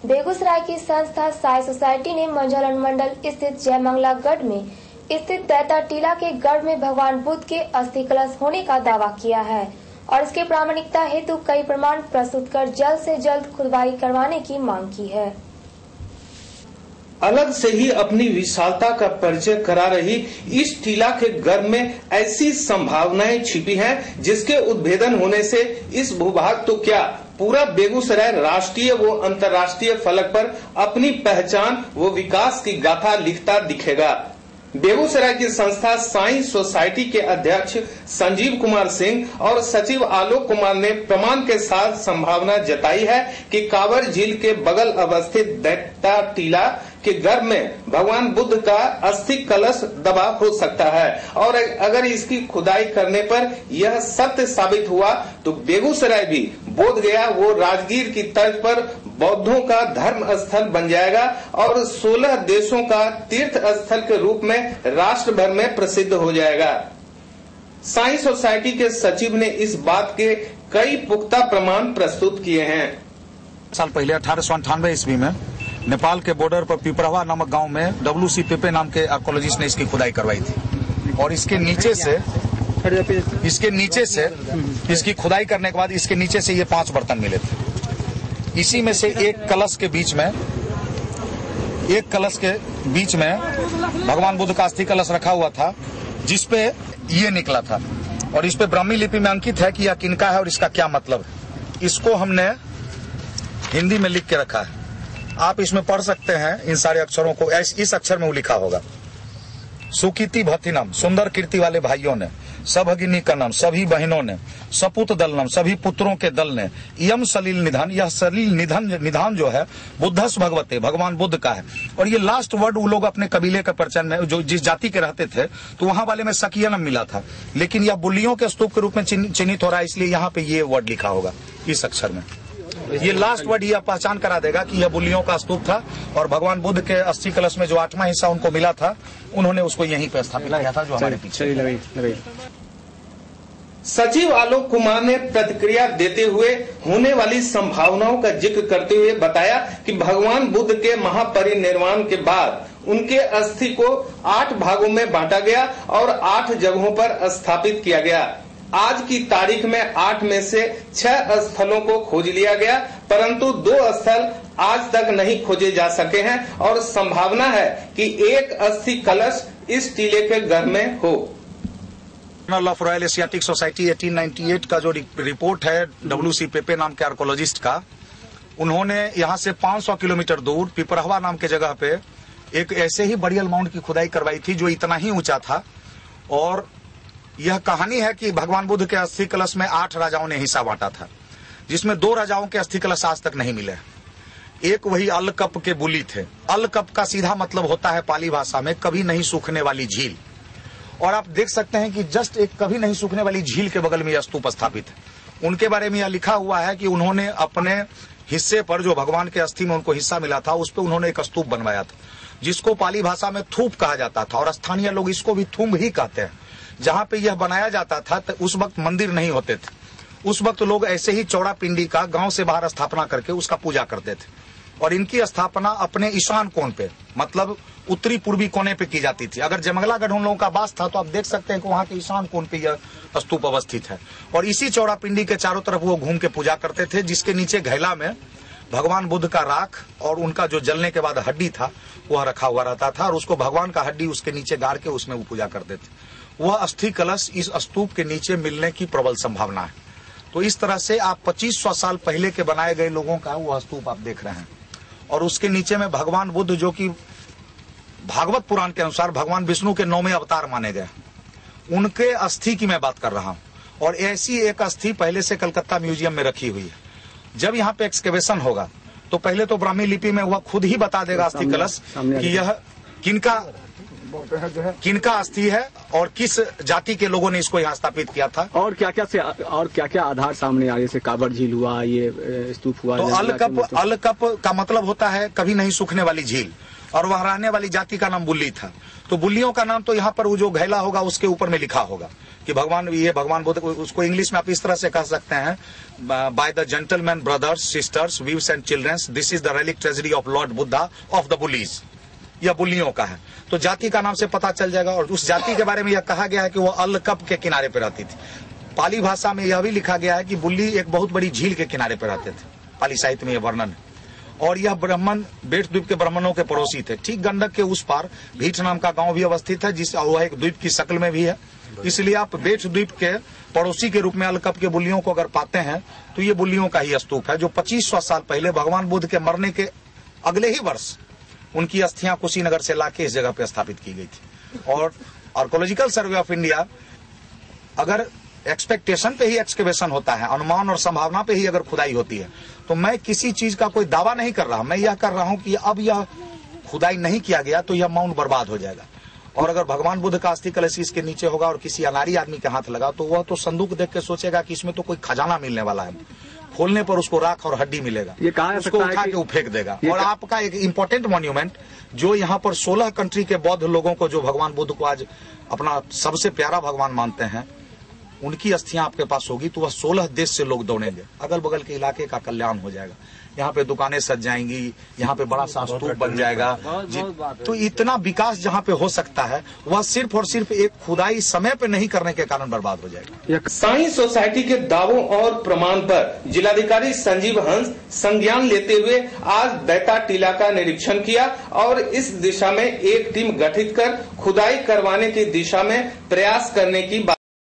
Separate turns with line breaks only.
बेगूसराय की संस्था साई सोसाइटी ने मंझल अनुमंडल स्थित जयमंगला गढ़ में स्थित दैता टीला के गढ़ में भगवान बुद्ध के अस्थि कलश होने का दावा किया है और इसके प्रामाणिकता हेतु कई प्रमाण प्रस्तुत कर जल्द से जल्द खुदाई करवाने की मांग की है।
अलग से ही अपनी विशालता का परिचय करा रही इस टीला के गर्भ में ऐसी संभावनाएं छिपी हैं जिसके उद्भेदन होने से इस भूभाग तो क्या पूरा बेगूसराय राष्ट्रीय व अंतर्राष्ट्रीय फलक पर अपनी पहचान व विकास की गाथा लिखता दिखेगा। बेगूसराय की संस्था साई सोसाइटी के अध्यक्ष संजीव कुमार सिंह और सचिव आलोक कुमार ने प्रमाण के साथ संभावना जताई है कि कांवर झील के बगल अवस्थित दैता टीला के गर्भ में भगवान बुद्ध का अस्थि कलश दबा हो सकता है और अगर इसकी खुदाई करने पर यह सत्य साबित हुआ तो बेगूसराय भी बोध गया वो राजगीर की तर्ज पर बौद्धों का धर्म स्थल बन जाएगा और 16 देशों का तीर्थ स्थल के रूप में राष्ट्र भर में प्रसिद्ध हो जाएगा। साई सोसाइटी के सचिव ने इस बात के कई पुख्ता प्रमाण प्रस्तुत किए हैं।
साल पहले 1898 ईस्वी में नेपाल के बॉर्डर पर पिपरवा नामक गांव में WC पेपे नाम के आर्कोलॉजिस्ट ने इसकी खुदाई करवाई थी और इसके नीचे से इसकी खुदाई करने के बाद इसके नीचे से ये 5 बर्तन मिले थे। इसी में से एक कलश के बीच में भगवान बुद्ध का अस्थि कलश रखा हुआ था जिसपे ये निकला था और इस पे ब्राह्मी लिपि में अंकित है कि यह किनका है और इसका क्या मतलब है। इसको हमने हिंदी में लिख के रखा है, आप इसमें पढ़ सकते हैं। इन सारे अक्षरों को इस अक्षर में वो लिखा होगा, सुकीति भथिनम, सुंदर कीर्ति वाले भाइयों ने, सभगिनी कनम, सभी बहनों ने, सपुत दलनम, सभी पुत्रों के दल ने, यम सलील निधन, यह सलील निधान जो है बुद्धस भगवते, भगवान बुद्ध का है। और ये लास्ट वर्ड वो लोग अपने कबीले के परिचय में जो जिस जाति के रहते थे तो वहां वाले में सकियनम मिला था, लेकिन यह बुल्लियों के स्तूप के रूप में चिन्हित हो रहा है, इसलिए यहाँ पे ये वर्ड लिखा होगा इस अक्षर में। ये लास्ट वर्ड यह पहचान करा देगा कि यह बुल्लियों का स्तूप था और भगवान बुद्ध के अस्थि कलश में जो 8वां हिस्सा उनको मिला था उन्होंने उसको यहीं पे स्थापित किया था जो हमारे पीछे।
सचिव आलोक कुमार ने प्रतिक्रिया देते हुए होने वाली संभावनाओं का जिक्र करते हुए बताया कि भगवान बुद्ध के महापरिनिर्वाण के बाद उनके अस्थि को 8 भागों में बांटा गया और 8 जगहों पर स्थापित किया गया। आज की तारीख में 8 में से 6 स्थलों को खोज लिया गया, परंतु 2 स्थल आज तक नहीं खोजे जा सके हैं और संभावना है कि एक अस्थि कलश इस टीले के घर में हो।
Journal of royal Asiatic society 1898 का जो रिपोर्ट है WC पेपे नाम के आर्कोलॉजिस्ट का, उन्होंने यहाँ से 500 किलोमीटर दूर पिपरहवा नाम के जगह पे एक ऐसे ही बरियल माउंट की खुदाई करवाई थी जो इतना ही ऊंचा था और यह कहानी है कि भगवान बुद्ध के अस्थि कलश में 8 राजाओं ने हिस्सा बांटा था, जिसमें 2 राजाओं के अस्थि कलश आज तक नहीं मिले। एक वही अलकप के बुली थे। अलकप का सीधा मतलब होता है पाली भाषा में कभी नहीं सूखने वाली झील, और आप देख सकते हैं कि जस्ट एक कभी नहीं सूखने वाली झील के बगल में यह स्तूप स्थापित है। उनके बारे में यह लिखा हुआ है कि उन्होंने अपने हिस्से पर जो भगवान के अस्थि में उनको हिस्सा मिला था उस पर उन्होंने एक स्तूप बनवाया था जिसको पाली भाषा में थूप कहा जाता था और स्थानीय लोग इसको भी थूम ही कहते हैं। जहां पे यह बनाया जाता था तो उस वक्त मंदिर नहीं होते थे, उस वक्त लोग ऐसे ही चौड़ा पिंडी का गांव से बाहर स्थापना करके उसका पूजा करते थे और इनकी स्थापना अपने ईशान कोण पे मतलब उत्तरी पूर्वी कोने पे की जाती थी। अगर जयमंगला गढ़ उन लोगों का वास था तो आप देख सकते हैं कि वहां के ईशान कोण पे यह स्तूप अवस्थित है और इसी चौड़ा पिंडी के चारों तरफ वो घूम के पूजा करते थे, जिसके नीचे घैला में भगवान बुद्ध का राख और उनका जो जलने के बाद हड्डी था वह रखा हुआ रहता था और उसको भगवान का हड्डी उसके नीचे गाड़ के उसमें वो पूजा करते थे। वह अस्थि कलश इस स्तूप के नीचे मिलने की प्रबल संभावना है। तो इस तरह से आप 2500 साल पहले के बनाए गए लोगों का वह स्तूप आप देख रहे हैं और उसके नीचे में भगवान बुद्ध जो कि भागवत पुराण के अनुसार भगवान विष्णु के 9वें अवतार माने गए, उनके अस्थि की मैं बात कर रहा हूं और ऐसी एक अस्थि पहले से कलकत्ता म्यूजियम में रखी हुई है। जब यहाँ पे एक्सकेवेशन होगा तो पहले तो ब्राह्मी लिपि में वह खुद ही बता देगा अस्थि कलश कि यह किनका अस्थि है और किस जाति के लोगों ने इसको यहाँ स्थापित किया था और क्या क्या आधार सामने आए, जैसे कांवर झील हुआ, ये स्तूप हुआ। तो अलकप का मतलब होता है कभी नहीं सूखने वाली झील और वहां रहने वाली जाति का नाम बुल्ली था। तो बुल्लियों का नाम तो यहाँ पर वो जो घैला होगा उसके ऊपर में लिखा होगा कि भगवान बुद्ध, उसको इंग्लिश में आप इस तरह से कह सकते हैं, by the gentleman brothers sisters wives and childrens, this is the relic treasury of lord Buddha of the bullies. यह बुल्लियों का है। तो जाति का नाम से पता चल जाएगा। और उस जाति के बारे में यह कहा गया है कि वह अल-कब के किनारे पर रहती थी। पाली भाषा में यह भी लिखा गया है कि बुल्ली एक बहुत बड़ी झील के किनारे पर रहते थे। पाली साहित्य में यह वर्णन है। और यह ब्राह्मण बेट द्वीप के ब्राह्मणों के पड़ोसी थे। ठीक गंडक के उस पार भीट नाम का गांव भी अवस्थित है, जिस वह एक द्वीप की शक्ल में भी है। इसलिए आप बेट द्वीप के पड़ोसी के रूप में अल-कब के बुल्लियों को अगर पाते हैं तो ये बुल्लियों का ही स्तूप है, जो 2500 साल पहले भगवान बुद्ध के मरने के अगले ही वर्ष उनकी अस्थियां कुशीनगर से लाके इस जगह पे स्थापित की गई थी। और आर्कोलॉजिकल सर्वे ऑफ इंडिया, अगर एक्सपेक्टेशन पे ही एक्सकेवेशन होता है, अनुमान और संभावना पे ही अगर खुदाई होती है, तो मैं किसी चीज का कोई दावा नहीं कर रहा। मैं यह कर रहा हूं कि अब यह खुदाई नहीं किया गया तो यह माउंट बर्बाद हो जाएगा। और अगर भगवान बुद्ध का अस्थि कलश इसके नीचे होगा और किसी अनारी आदमी के हाथ लगा तो वह तो संदूक देख के सोचेगा कि इसमें तो कोई खजाना मिलने वाला है। खोलने पर उसको राख और हड्डी मिलेगा,
ये कहा
उसको उठा के वो फेंक देगा। और आपका एक इंपॉर्टेंट मॉन्यूमेंट जो यहाँ पर 16 कंट्री के बौद्ध लोगों को, जो भगवान बुद्ध को आज अपना सबसे प्यारा भगवान मानते हैं, उनकी अस्थियां आपके पास होगी तो वह 16 देश से लोग दौड़ेंगे। अगल बगल के इलाके का कल्याण हो जाएगा। यहाँ पे दुकानें सज जाएंगी, यहाँ पे बड़ा सा स्तूप बन जाएगा। तो इतना विकास जहाँ पे हो सकता है वह सिर्फ और सिर्फ एक खुदाई समय पे नहीं करने के कारण बर्बाद हो जाएगा।
साइंस सोसाइटी के दावों और प्रमाण पर जिलाधिकारी संजीव हंस संज्ञान लेते हुए आज दैता टीला का निरीक्षण किया और इस दिशा में एक टीम गठित कर खुदाई करवाने की दिशा में प्रयास करने की बात